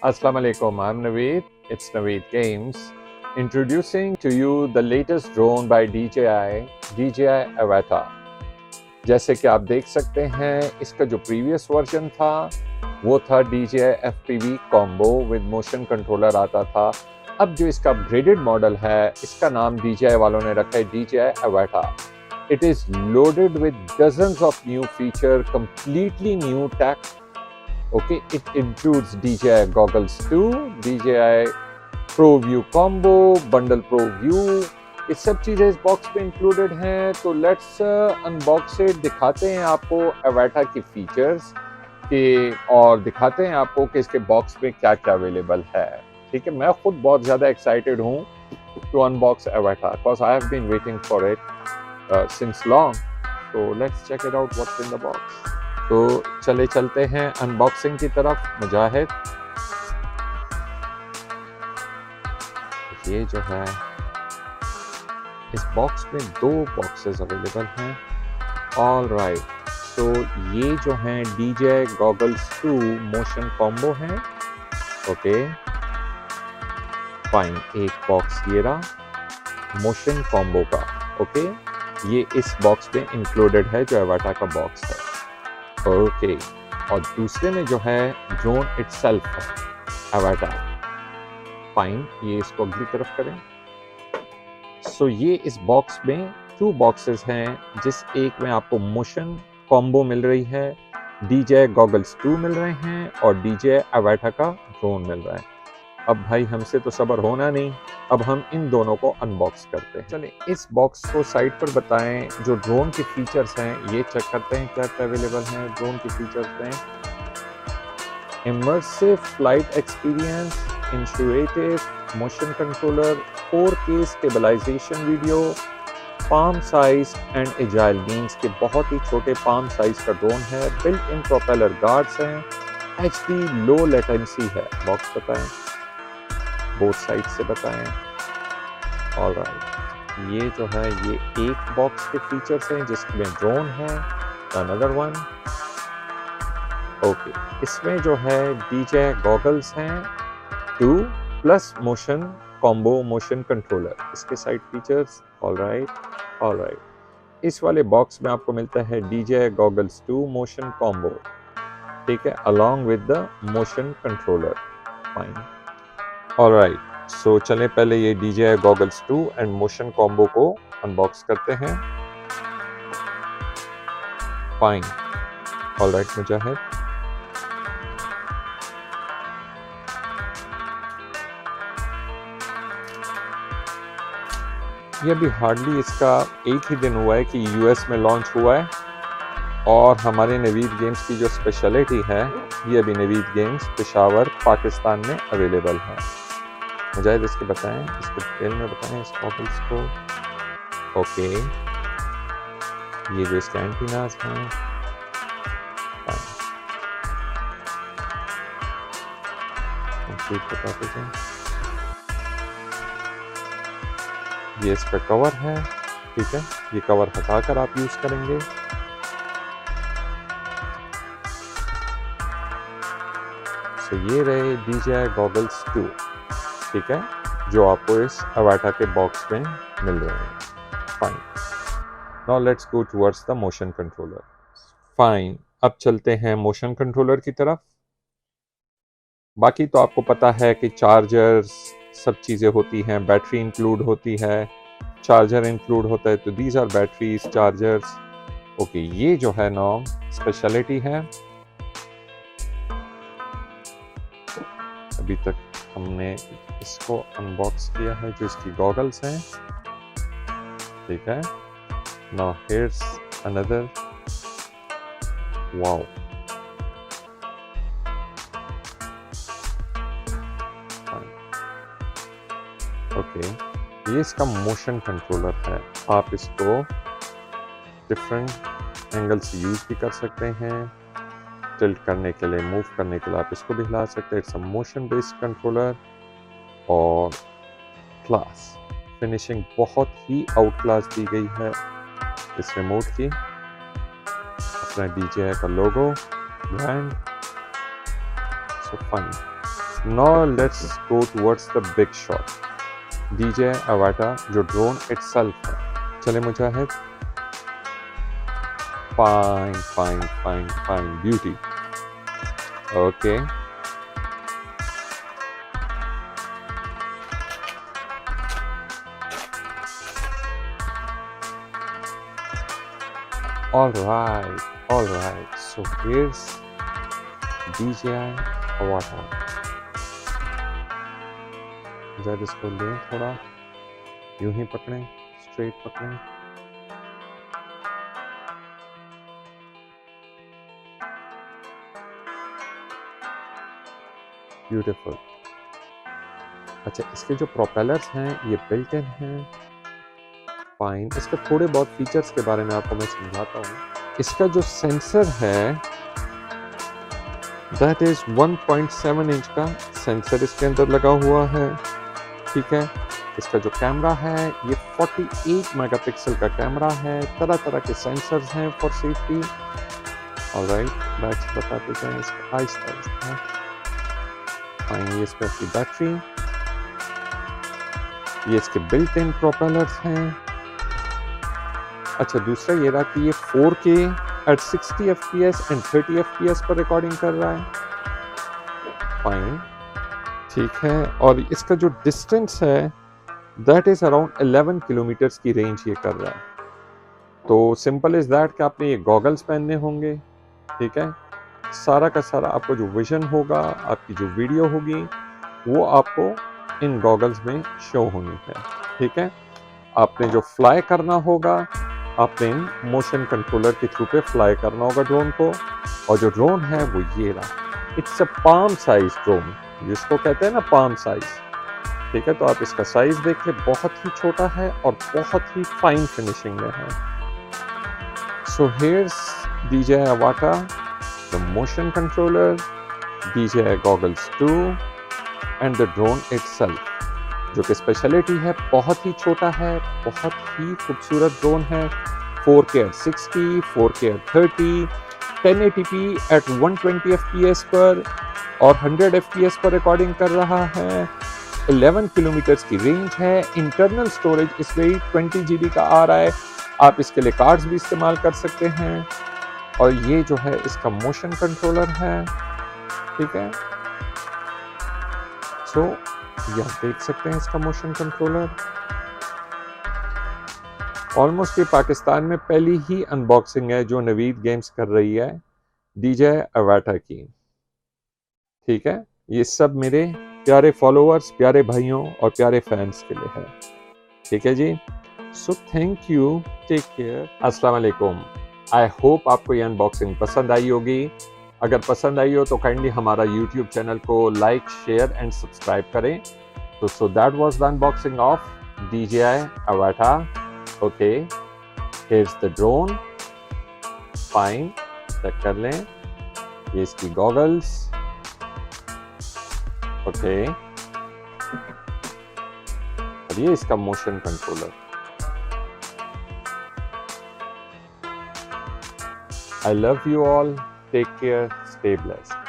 Assalamu alaikum, I'm Naveed. It's Naveed Games. Introducing to you the latest drone by DJI Avata. जैसे कि आप देख सकते हैं, इसका जो प्रीवियस वर्जन था वो था DJI FPV combo with motion controller आता था। अब जो इसका अपग्रेडेड मॉडल है, इसका नाम DJI वालों ने रखा है DJI Avata. It is loaded with dozens of new features, completely new tech. Okay, it includes DJI Goggles 2, DJI Pro View Combo, Bundle Pro View. ये सब चीज़ें इस बॉक्स में इंक्लूडेड हैं। तो लेट्स अनबॉक्स इट, दिखाते हैं आपको अवाटा की फीचर्स के और दिखाते हैं आपको कि इसके बॉक्स में क्या क्या अवेलेबल है। ठीक है, मैं खुद बहुत ज़्यादा एक्साइटेड हूँ to unbox Avata because I have been waiting for it since long. तो let's check it out what's in the box. तो चलते हैं अनबॉक्सिंग की तरफ। मुजाहिद, ये जो है इस बॉक्स में 2 बॉक्सेस अवेलेबल हैं। ऑल राइट, सो ये जो हैं DJI Goggles 2 मोशन कॉम्बो हैं। ओके फाइन, एक बॉक्स ये रहा मोशन कॉम्बो का। ओके, ये इस बॉक्स में इंक्लूडेड है जो अवाटा का बॉक्स है। ओके, और दूसरे में जो है ड्रोन इटसेल्फ है अवाटा। फाइन, ये इसको अगली तरफ करें। सो ये इस बॉक्स में 2 बॉक्सेस हैं, जिस एक में आपको मोशन कॉम्बो मिल रही है, DJI Goggles 2 मिल रहे हैं और DJI Avata का ड्रोन मिल रहा है। अब भाई हमसे तो सब्र होना नहीं, अब हम इन दोनों को अनबॉक्स करते हैं। चलिए इस बॉक्स को साइड पर बताएं। जो ड्रोन के फीचर्स हैं ये चेक करते हैं क्या क्या अवेलेबल हैं ड्रोन के फीचर्स में। Immersive flight experience, intuitive motion controller, 4K stabilization video, palm size and agile, means के बहुत ही छोटे पाम साइज का ड्रोन है। बिल्ट इन प्रोपेलर गार्ड्स हैं, HD लो लेटेंसी है। बॉक्स बताएं, बोथ साइड से बताएं। ऑलराइट, ये जो है ये एक बॉक्स के फीचर्स हैं जिसमें ड्रोन है। अनदर वन, ओके, इसमें जो है DJI गॉगल्स हैं 2 plus motion combo motion controller, इसके साइड फीचर्स। ऑलराइट, इस वाले बॉक्स में आपको मिलता है DJI Goggles 2 मोशन कॉम्बो, ठीक है, along with the motion controller. Fine, all right, so चलें पहले ये DJI Goggles 2 and motion combo को अनबॉक्स करते हैं। फाइन, ऑलराइट मुजाहिद, ये अभी हार्डली इसका 1 ही दिन हुआ है कि US में लॉन्च हुआ है और हमारे नवीद गेम्स की जो स्पेशलिटी है ये अभी नवीद गेम्स पेशावर पाकिस्तान में अवेलेबल है। मुजाहिद इसके बताएं, इसको डिटेल में बताएं इस गॉगल्स को। ओके, ये जो इसके एंटीनास हैं, कंप्लीट बताते हैं। ये इसका कवर है, ठीक है, ये कवर हटाकर आप यूज करेंगे। तो ये रहे DJI Goggles 2, ठीक है, जो आपको इस अवाटा के बॉक्स में मिल रहे हैं। Fine, now let's go towards the motion controller. Fine, अब चलते हैं मोशन कंट्रोलर की तरफ। बाकी तो आपको पता है कि चार्जर्स सब चीज़ें होती हैं, बैटरी इंक्लूड होती है, चार्जर इंक्लूड होता है, तो these are batteries, chargers. Okay, ये जो है ना स्पेशलिटी है, अभी तक हमने इसको अनबॉक्स किया है, जो इसकी गॉगल्स हैं, ठीक है। Now here's another, wow, okay, ये इसका मोशन कंट्रोलर है। आप इसको डिफरेंट एंगल से यूज भी कर सकते हैं, टिल्ट करने के लिए, मूव करने के लिए आप इसको भी हिला सकते हैं। It's a motion based controller और क्लास फिनिशिंग बहुत ही आउट क्लास दी गई है इस रिमोट की। अपना DJI का logo, brand, so fine. Now let's go towards the big shot. DJI Avata जो ड्रोन itself है. चले मुजाहिद. Fine, beauty. Okay. All right. So here's DJI Avata. जब इसको लें थोड़ा यूं ही पकड़ें, स्ट्रेट पकड़ें. ब्यूटीफुल. अच्छा, इसके जो प्रोपेलर्स हैं ये बिल्ट इन हैं. फाइन. इसके थोड़े बहुत फीचर्स के बारे में आपको मैं समझाता हूँ. इसका जो सेंसर है दैट इज 1.7 इंच का सेंसर इसके अंदर लगा हुआ है. ठीक है. इसका जो कैमरा है ये 48 मेगापिक्सल का कैमरा है. तरह के सेंसर्स हैं फॉर सेफ्टी. ऑलराइट, बैच बताते जाएं इसका आहिस्ता. फाइन. ये इसका की बैटरी, ये इसके बिल्ट इन प्रोपेलर्स हैं. अच्छा, दूसरा ये रहा कि ये 4K at 60 FPS and 30 FPS पर रिकॉर्डिंग कर रहा है. फाइन. ठीक है. और इसका जो डिस्टेंस है दैट इज अराउंड 11 किलोमीटर्स की रेंज ये कर रहा है. तो सिंपल इज दैट कि आपने ये गॉगल्स पहनने होंगे. ठीक है. सारा का सारा आपको जो विजन होगा, आपकी जो वीडियो होगी, वो आपको इन गॉगल्स में शो होनी है. ठीक है. आपने जो फ्लाई करना होगा, आपने इन मोशन कंट्रोलर के थ्रू पे फ्लाई करना होगा ड्रोन को. और जो ड्रोन है वो ये रहा. It's a palm size drone, जिसको कहते हैं ना पाम साइज. ठीक है. तो आप इसका साइज देख ले, बहुत ही छोटा है और बहुत ही फाइन फिनिशिंग में है. So here's DJI Avata, the motion controller, DJI Goggles 2 and the drone itself. जो कि स्पेशलिटी है, बहुत ही छोटा है, बहुत ही खूबसूरत ड्रोन है. 4K at 60, 4K at 30, 1080p at 120 FPS पर और 100 FPS पर रिकॉर्डिंग कर रहा है. 11 किलोमीटर्स की रेंज है. इंटरनल स्टोरेज इसमें 20 GB का आ रहा है. आप इसके लिए कार्ड्स भी इस्तेमाल कर सकते हैं. और ये जो है इसका मोशन कंट्रोलर है. ठीक है. सो ये आप देख सकते हैं इसका मोशन कंट्रोलर. ऑलमोस्ट ये पाकिस्तान में पहली ही अनबॉक्सिंग है जो नवीद गेम्स कर रही है DJI Avata की. ठीक है. ये सब मेरे प्यारे फॉलोअर्स, प्यारे भाइयों और प्यारे फैंस के लिए है. ठीक है जी. So thank you. Take care. अस्सलाम वालेकुम. आई होप आपको ये अनबॉक्सिंग पसंद आई होगी. अगर पसंद आई हो तो काइंडली हमारा YouTube चैनल को लाइक, शेयर एंड सब्सक्राइब करें. तो so that was the unboxing of DJI Avata. Okay, here's the drone. Fine. Check कर लें. ये इसकी गॉगल्स. ओके. और ये इसका motion controller. I love you all. Take care. Stay blessed.